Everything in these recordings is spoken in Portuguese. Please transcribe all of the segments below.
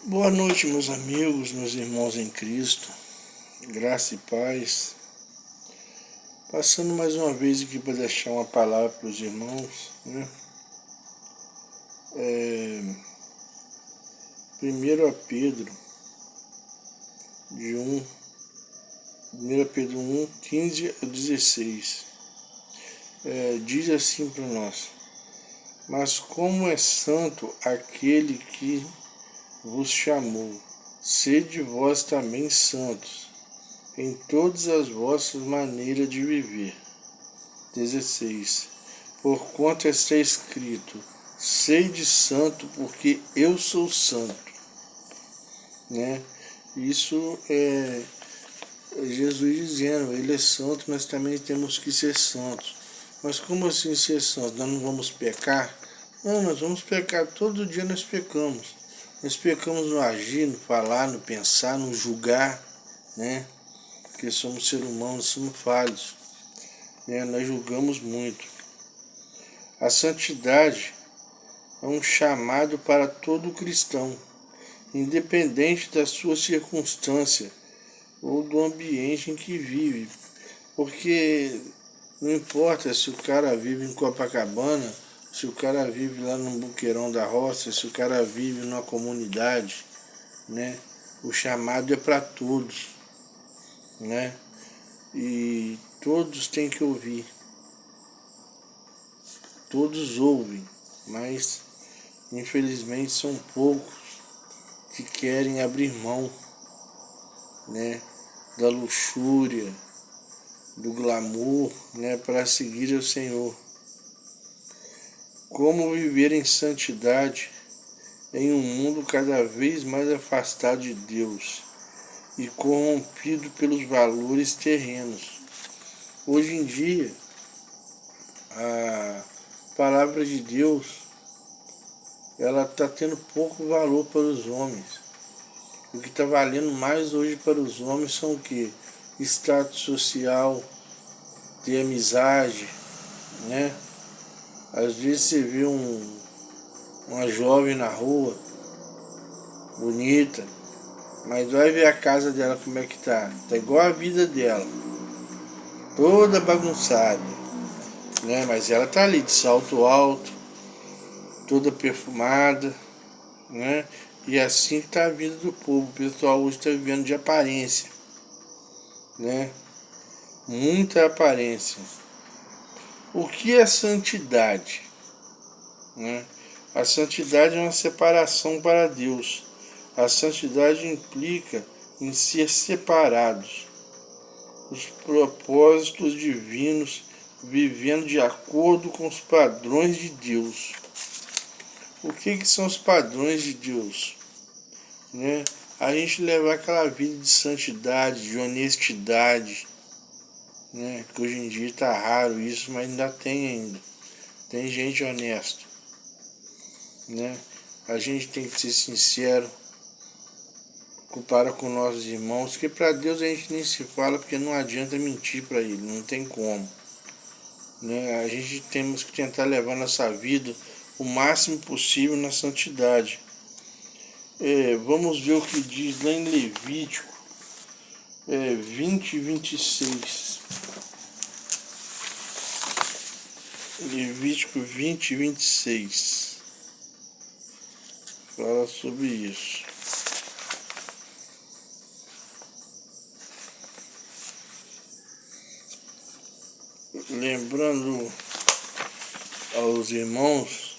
Boa noite, meus amigos, meus irmãos em Cristo, graça e paz. Passando mais uma vez aqui para deixar uma palavra para os irmãos, né? 1 Pedro, de 1 Pedro 1, 15 a 16, diz assim para nós: Mas como é santo aquele que vos chamou, sede vós também santos em todas as vossas maneiras de viver. 16. Porquanto está escrito: sede santo, porque eu sou santo. Né? Isso é Jesus dizendo, ele é santo, nós também temos que ser santos. Mas como assim ser santos? Nós não vamos pecar? Não, nós vamos pecar, todo dia nós pecamos. Nós pecamos no agir, no falar, no pensar, no julgar, né? Porque somos seres humanos, somos falhos, né? Nós julgamos muito. A santidade é um chamado para todo cristão, independente da sua circunstância ou do ambiente em que vive. Porque não importa se o cara vive em Copacabana, se o cara vive lá no Buqueirão da Roça, se o cara vive numa comunidade, né? O chamado é para todos, né? E todos têm que ouvir. Todos ouvem, mas infelizmente são poucos que querem abrir mão, né, da luxúria, do glamour, né, para seguir o Senhor. Como viver em santidade em um mundo cada vez mais afastado de Deus e corrompido pelos valores terrenos. Hoje em dia, a palavra de Deus ela está tendo pouco valor para os homens. O que está valendo mais hoje para os homens são o quê? Status social, ter amizade, né? Às vezes você vê uma jovem na rua, bonita, mas vai ver a casa dela como é que tá. Tá igual a vida dela, toda bagunçada, né? Mas ela tá ali de salto alto, toda perfumada, né? E assim que tá a vida do povo. O pessoal hoje está vivendo de aparência, né? Muita aparência. O que é santidade? Né? A santidade é uma separação para Deus. A santidade implica em ser separados. Os propósitos divinos, vivendo de acordo com os padrões de Deus. O que são os padrões de Deus? Né? A gente levar aquela vida de santidade, de honestidade, né? Que hoje em dia está raro isso, mas ainda tem ainda. Tem gente honesta, né? A gente tem que ser sincero para com nossos irmãos, que para Deus a gente nem se fala, porque não adianta mentir para Ele, não tem como, né? A gente temos que tentar levar nossa vida o máximo possível na santidade. Vamos ver o que diz lá em Levítico 20 e 26. Levítico 20 e 26 fala sobre isso. Lembrando aos irmãos,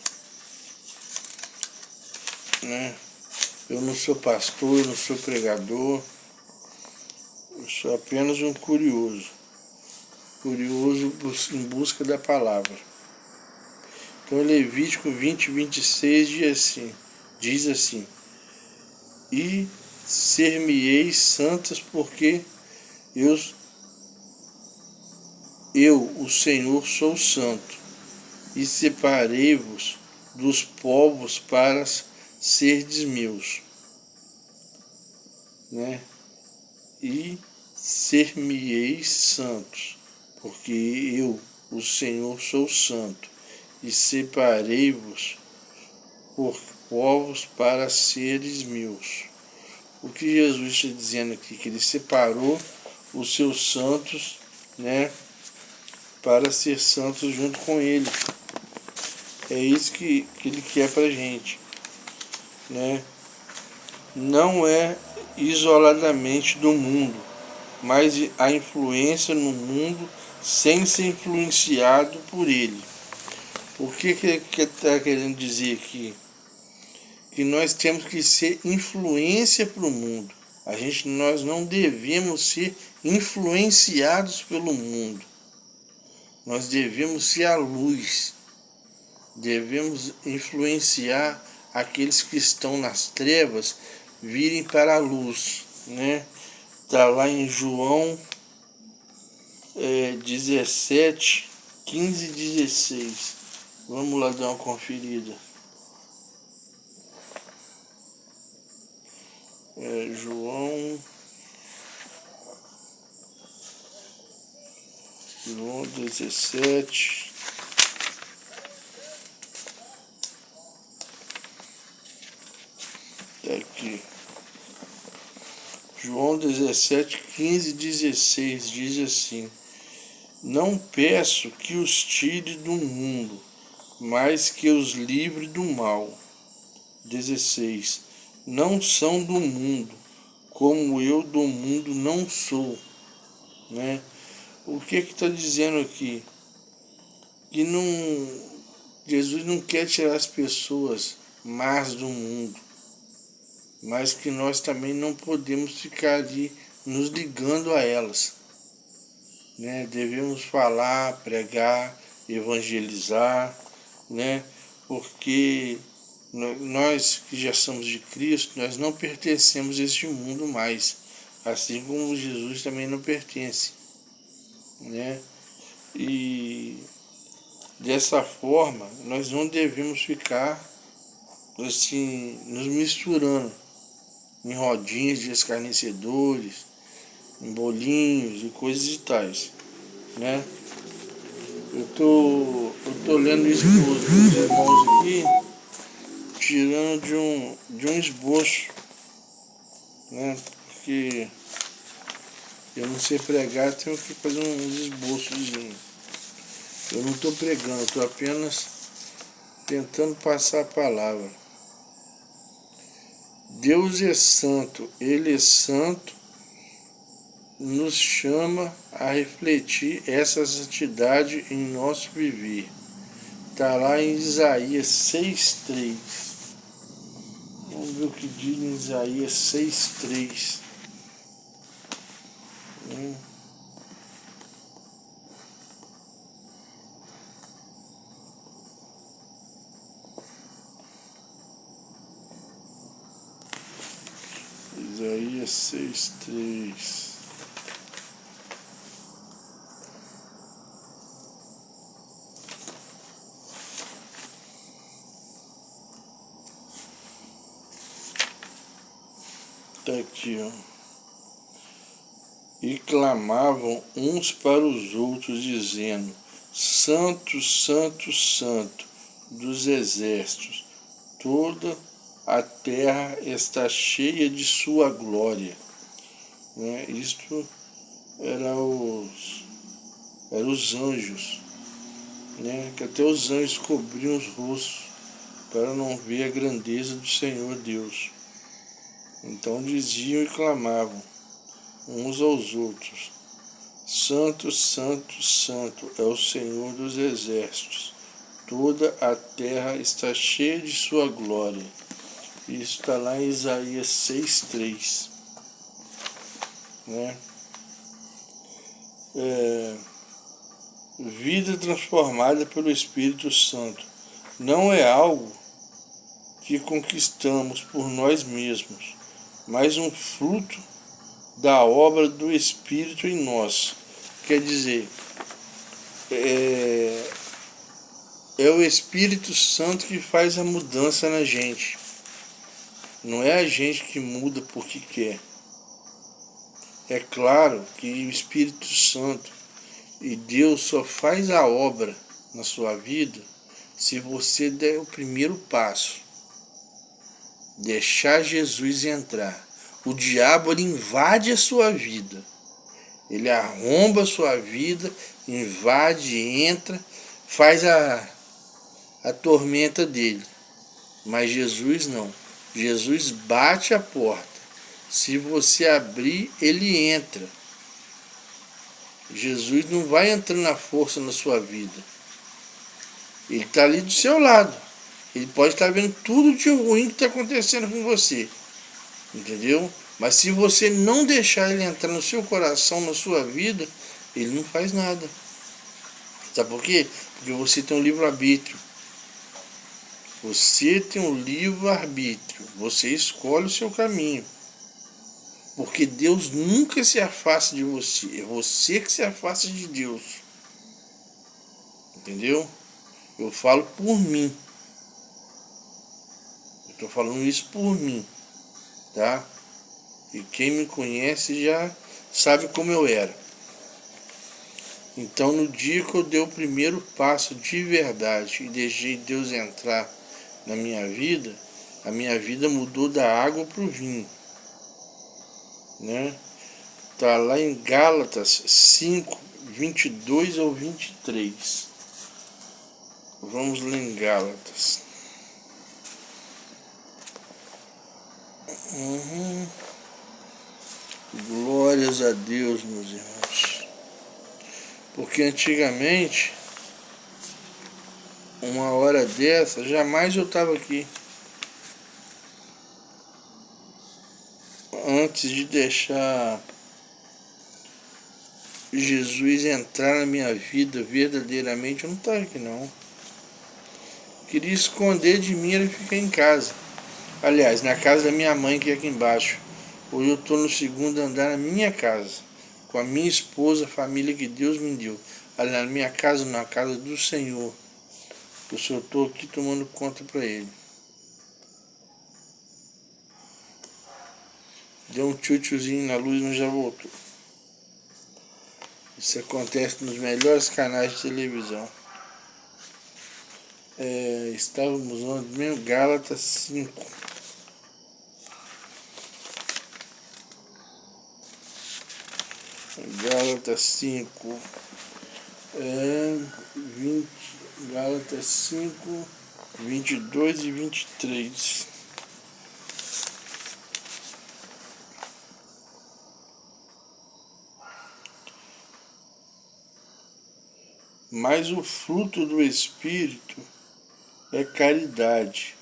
né? Eu não sou pastor, eu não sou pregador, eu sou apenas um curioso em busca da palavra. Então Levítico 20, 26 diz assim: E ser-me-eis santas, porque eu, o Senhor, sou santo, e separei-vos dos povos para serdes meus, né? E ser-me-eis santos, porque eu, o Senhor, sou santo, e separei-vos povos para seres meus. O que Jesus está dizendo aqui? Que ele separou os seus santos, né, para ser santos junto com ele. É isso que ele quer pra gente, né? Não é isoladamente do mundo, mas a influência no mundo sem ser influenciado por ele. O que ele está querendo dizer aqui? Que nós temos que ser influência para o mundo. Nós não devemos ser influenciados pelo mundo. Nós devemos ser a luz. Devemos influenciar aqueles que estão nas trevas virem para a luz, né? Está lá em João 17, 15 e 16. Vamos lá dar uma conferida. João 17. Tá aqui. João 17, 15 e 16 diz assim: não peço que os tire do mundo, mas que os livre do mal. 16. Não são do mundo, como eu do mundo não sou. Né? O que está dizendo aqui? Que Jesus não quer tirar as pessoas más do mundo, mas que nós também não podemos ficar ali nos ligando a elas. Né? Devemos falar, pregar, evangelizar, né? Porque nós que já somos de Cristo, nós não pertencemos a este mundo mais, assim como Jesus também não pertence, né? E dessa forma, nós não devemos ficar assim, nos misturando em rodinhas de escarnecedores, em bolinhos e coisas e tais, né? Eu tô lendo isso com os irmãos aqui, tirando de um esboço, né? Porque eu não sei pregar, tenho que fazer uns esboços. Eu não estou pregando, estou apenas tentando passar a palavra. Deus é santo, Ele é santo, nos chama a refletir essa santidade em nosso viver. Está lá em Isaías 6,3. Vamos ver o que diz em Isaías 6,3. Isaías 6,3. Tá aqui, ó. E clamavam uns para os outros, dizendo: Santo, Santo, Santo dos exércitos, toda a terra está cheia de sua glória. Né? Isto era os anjos, né? Que até os anjos cobriam os rostos para não ver a grandeza do Senhor Deus. Então diziam e clamavam uns aos outros: Santo, Santo, Santo é o Senhor dos exércitos, toda a terra está cheia de sua glória. Isso está lá em Isaías 6,3. Né? Vida transformada pelo Espírito Santo não é algo que conquistamos por nós mesmos, mas um fruto da obra do Espírito em nós. Quer dizer, é o Espírito Santo que faz a mudança na gente. Não é a gente que muda porque quer. É claro que o Espírito Santo e Deus só faz a obra na sua vida se você der o primeiro passo. deixar Jesus entrar, o diabo ele invade a sua vida. Ele arromba a sua vida, invade, entra, faz a tormenta dele. Mas Jesus não. Jesus bate a porta. Se você abrir, ele entra. Jesus não vai entrando na força na sua vida. Ele está ali do seu lado. Ele pode estar vendo tudo de ruim que está acontecendo com você. Entendeu? Mas se você não deixar ele entrar no seu coração, na sua vida, ele não faz nada. Sabe por quê? Porque você tem um livre-arbítrio. Você tem um livre-arbítrio. Você escolhe o seu caminho. Porque Deus nunca se afasta de você. É você que se afasta de Deus. Entendeu? Eu falo por mim. Eu estou falando isso por mim. Tá? E quem me conhece já sabe como eu era. Então no dia que eu dei o primeiro passo de verdade e deixei Deus entrar na minha vida, a minha vida mudou da água para o vinho. Né? Tá lá em Gálatas 5, 22 ao 23. Vamos ler em Gálatas. Glórias a Deus, meus irmãos. Porque antigamente, uma hora dessa, jamais eu estava aqui. Antes de deixar Jesus entrar na minha vida verdadeiramente, eu não estava aqui não. Queria esconder de mim e ficar em casa. Aliás, na casa da minha mãe, que é aqui embaixo. Hoje eu estou no segundo andar na minha casa. Com a minha esposa, a família que Deus me deu. Aliás, na minha casa, na casa do Senhor. Eu só estou aqui tomando conta para Ele. Deu um tchutchuzinho na luz, mas já voltou. Isso acontece nos melhores canais de televisão. Estávamos onde mesmo? Gálatas 5. Gálatas 5. 20, Gálatas 5, 22 e 23. Mas o fruto do Espírito é caridade,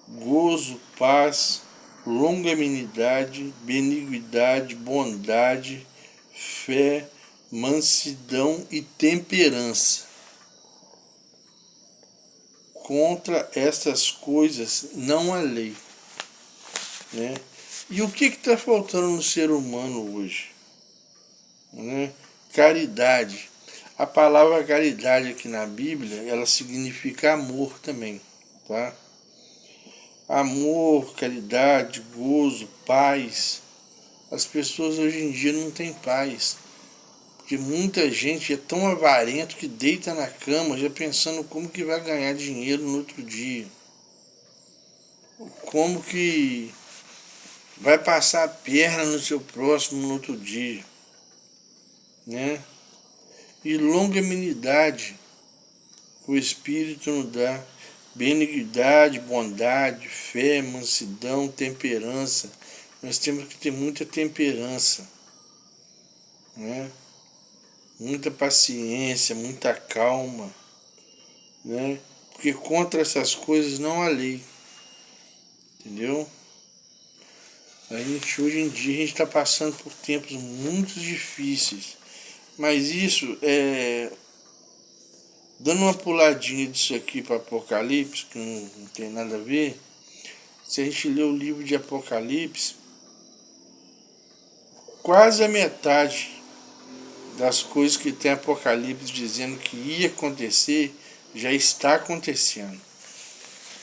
gozo, paz, longanimidade, benignidade, bondade, fé, mansidão e temperança. Contra estas coisas não há lei. Né? E o que está faltando no ser humano hoje? Né? Caridade. A palavra caridade aqui na Bíblia, ela significa amor também, tá? Amor, caridade, gozo, paz. As pessoas hoje em dia não têm paz. Porque muita gente é tão avarento que deita na cama já pensando como que vai ganhar dinheiro no outro dia. Como que vai passar a perna no seu próximo no outro dia. Né? E longanimidade, o Espírito nos dá benignidade, bondade, fé, mansidão, temperança. Nós temos que ter muita temperança, né? Muita paciência, muita calma, né? Porque contra essas coisas não há lei, entendeu? Hoje em dia a gente está passando por tempos muito difíceis, mas isso dando uma puladinha disso aqui para Apocalipse, que não tem nada a ver. Se a gente ler o livro de Apocalipse, quase a metade das coisas que tem Apocalipse dizendo que ia acontecer, já está acontecendo.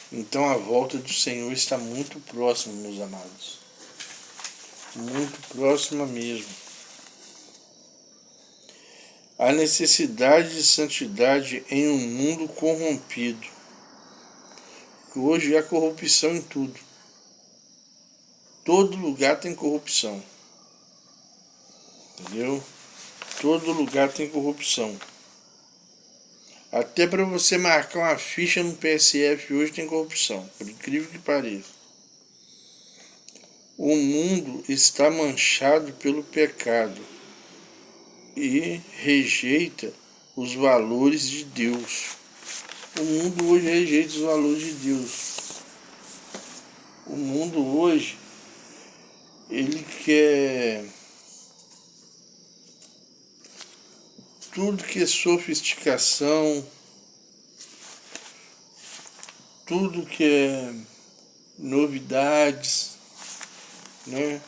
Então a volta do Senhor está muito próxima, meus amados. Muito próxima mesmo. A necessidade de santidade em um mundo corrompido. Hoje há corrupção em tudo. Todo lugar tem corrupção. Entendeu? Todo lugar tem corrupção. Até para você marcar uma ficha no PSF hoje tem corrupção, por incrível que pareça. O mundo está manchado pelo pecado e rejeita os valores de Deus. O mundo hoje rejeita os valores de Deus. O mundo hoje, ele quer tudo que é sofisticação, tudo que é novidades, né?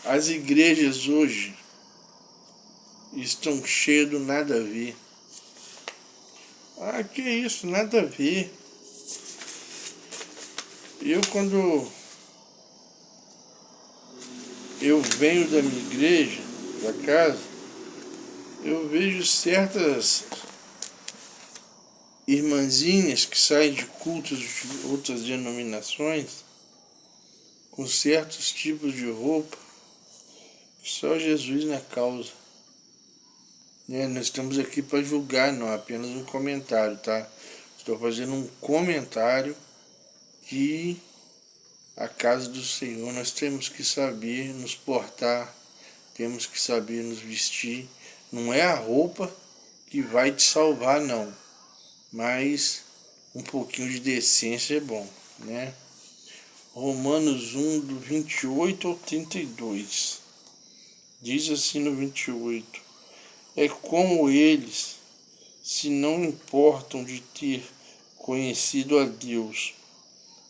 As igrejas hoje estão cheias do nada a ver. Ah, que isso, nada a ver. Quando eu venho da minha igreja, da casa, eu vejo certas irmãzinhas que saem de cultos de outras denominações com certos tipos de roupa, só Jesus na causa. Nós estamos aqui para julgar, não apenas um comentário, tá? Estou fazendo um comentário que a casa do Senhor nós temos que saber nos portar, temos que saber nos vestir. Não é a roupa que vai te salvar, não, mas um pouquinho de decência é bom, né? Romanos 1, do 28 ao 32. Diz assim no 28. É como eles se não importam de ter conhecido a Deus.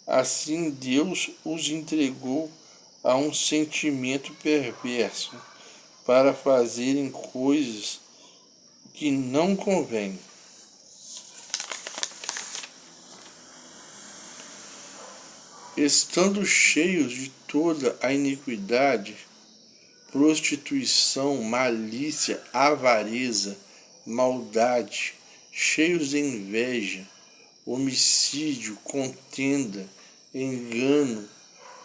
Assim Deus os entregou a um sentimento perverso para fazerem coisas que não convêm. Estando cheios de toda a iniquidade, prostituição, malícia, avareza, maldade, cheios de inveja, homicídio, contenda, engano,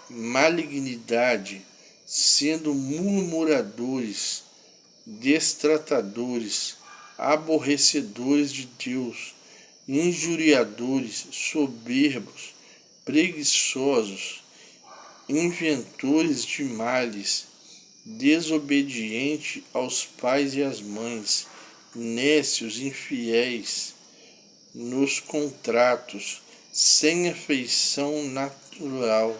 malignidade, sendo murmuradores, destratadores, aborrecedores de Deus, injuriadores, soberbos, preguiçosos, inventores de males, desobediente aos pais e às mães, nécios, infiéis nos contratos, sem afeição natural,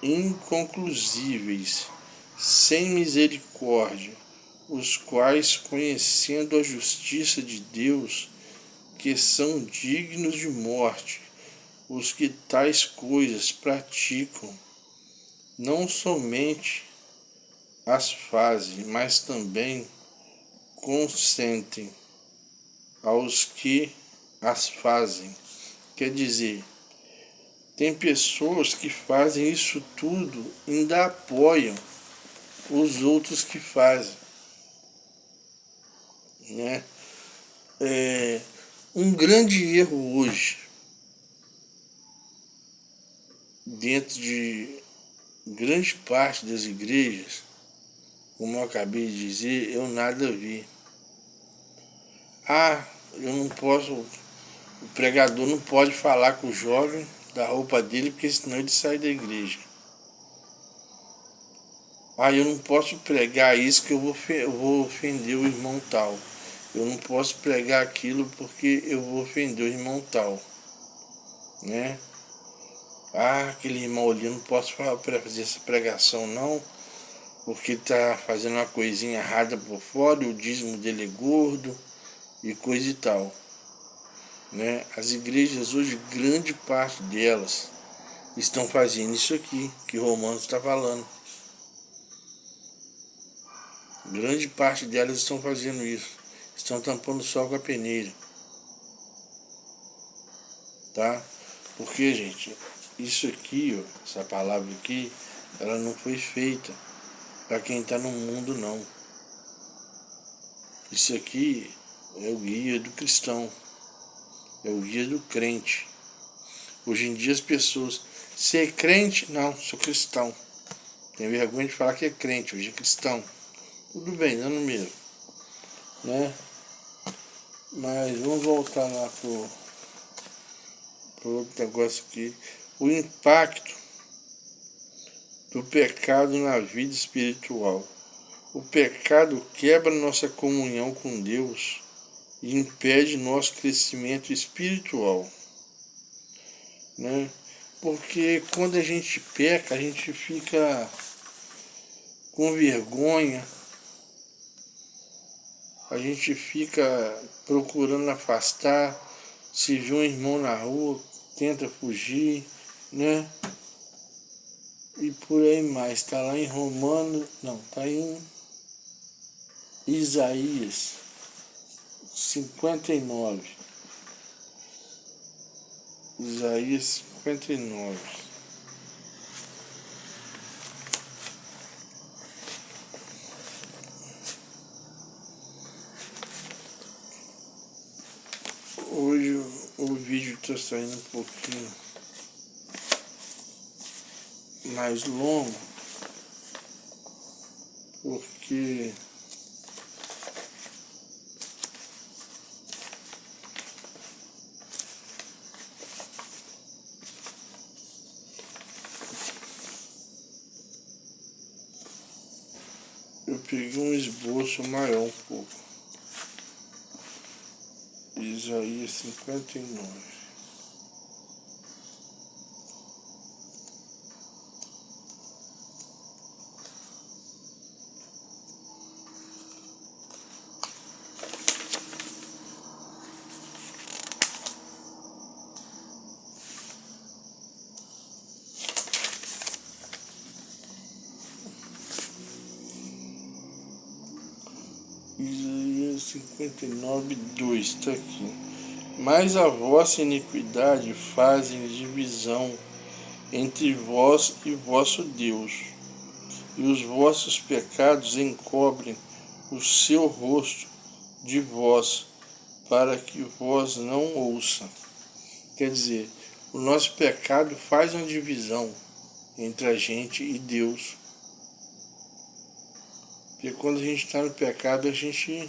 inconclusíveis, sem misericórdia, os quais, conhecendo a justiça de Deus, que são dignos de morte, os que tais coisas praticam, não somente as fazem, mas também consentem aos que as fazem. Quer dizer, tem pessoas que fazem isso tudo e ainda apoiam os outros que fazem, né? Um grande erro hoje, dentro de grande parte das igrejas, como eu acabei de dizer, eu nada vi. Eu não posso, o pregador não pode falar com o jovem da roupa dele, porque senão ele sai da igreja. Eu não posso pregar isso que eu vou ofender o irmão tal. Eu não posso pregar aquilo porque eu vou ofender o irmão tal, né? Aquele irmão ali, eu não posso fazer essa pregação não, porque tá fazendo uma coisinha errada por fora, o dízimo dele é gordo e coisa e tal, né? As igrejas hoje, grande parte delas estão fazendo isso aqui que Romanos está falando. Grande parte delas estão fazendo isso. Estão tampando o sol com a peneira. Tá? Porque, gente, isso aqui, ó, essa palavra aqui, ela não foi feita para quem está no mundo, não. Isso aqui é o guia do cristão. É o guia do crente. Hoje em dia as pessoas Ser crente? Não, sou cristão. Tem vergonha de falar que é crente, hoje é cristão. Tudo bem, dando mesmo, né? Mas vamos voltar lá pro outro negócio aqui. O impacto do pecado na vida espiritual. O pecado quebra nossa comunhão com Deus e impede nosso crescimento espiritual, né? Porque quando a gente peca, a gente fica com vergonha, a gente fica procurando afastar, se vê um irmão na rua, tenta fugir, né? E por aí mais. Está lá em Romanos, não, está em Isaías 59. Isaías 59. Hoje o vídeo está saindo um pouquinho mais longo, porque eu peguei um esboço maior um pouco. Isaías 59. Isaías 59, 2 está aqui. Mas a vossa iniquidade fazem divisão entre vós e vosso Deus, e os vossos pecados encobrem o seu rosto de vós, para que vós não ouça. Quer dizer, o nosso pecado faz uma divisão entre a gente e Deus. Porque quando a gente está no pecado, a gente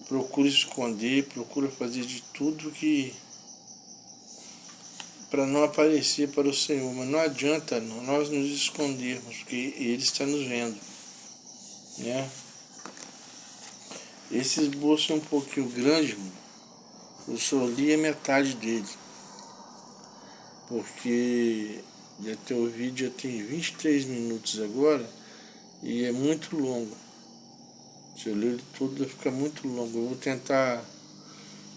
procura esconder, procura fazer de tudo que para não aparecer para o Senhor. Mas não adianta nós nos escondermos, porque Ele está nos vendo, né? Esse esboço é um pouquinho grande, mano. Eu só li a metade dele, porque o vídeo já tem 23 minutos agora e é muito longo. Se eu ler ele todo vai ficar muito longo. Eu vou tentar,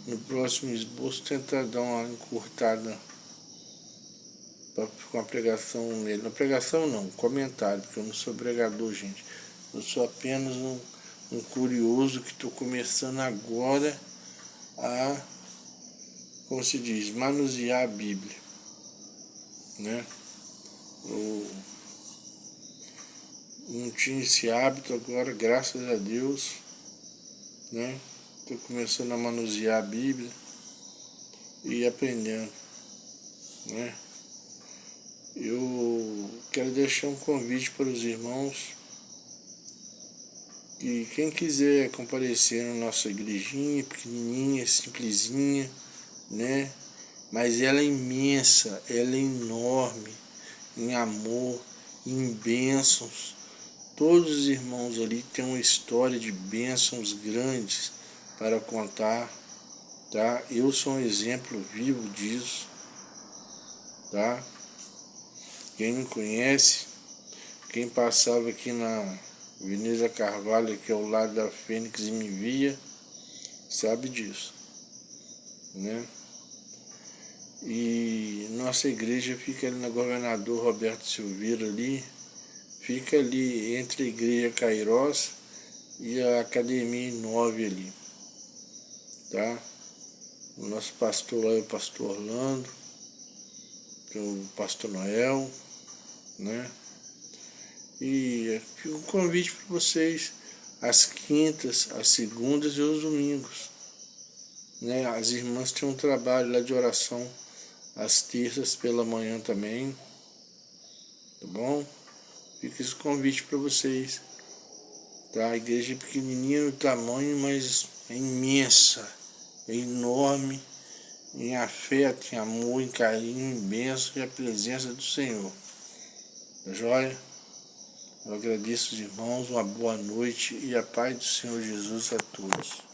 no próximo esboço, tentar dar uma encurtada com a pregação nele. Na pregação não, comentário, porque eu não sou pregador, gente. Eu sou apenas um curioso que estou começando agora a, como se diz, manusear a Bíblia, né? Eu não tinha esse hábito, agora, graças a Deus, né? Estou começando a manusear a Bíblia e aprendendo, né? Eu quero deixar um convite para os irmãos e quem quiser comparecer na nossa igrejinha, pequenininha, simplesinha, né? Mas ela é imensa, ela é enorme, em amor, em bênçãos. Todos os irmãos ali têm uma história de bênçãos grandes para contar, tá? Eu sou um exemplo vivo disso, tá? Quem me conhece, quem passava aqui na Avenida Carvalho, que é ao lado da Fênix e me via, sabe disso, né? E nossa igreja fica ali na Governador Roberto Silveira ali, fica ali entre a Igreja Cairós e a Academia 9 ali, tá? O nosso pastor lá é o pastor Orlando, que é o pastor Noel, né? E fica um convite para vocês, às quintas, às segundas e aos domingos, né? As irmãs têm um trabalho lá de oração às terças pela manhã também, tá bom? Fica esse convite para vocês, tá? A igreja é pequenininha no tamanho, mas é imensa, é enorme em afeto, em amor, em carinho, em bênção e a presença do Senhor. Tá joia? Eu agradeço os irmãos, uma boa noite e a paz do Senhor Jesus a todos.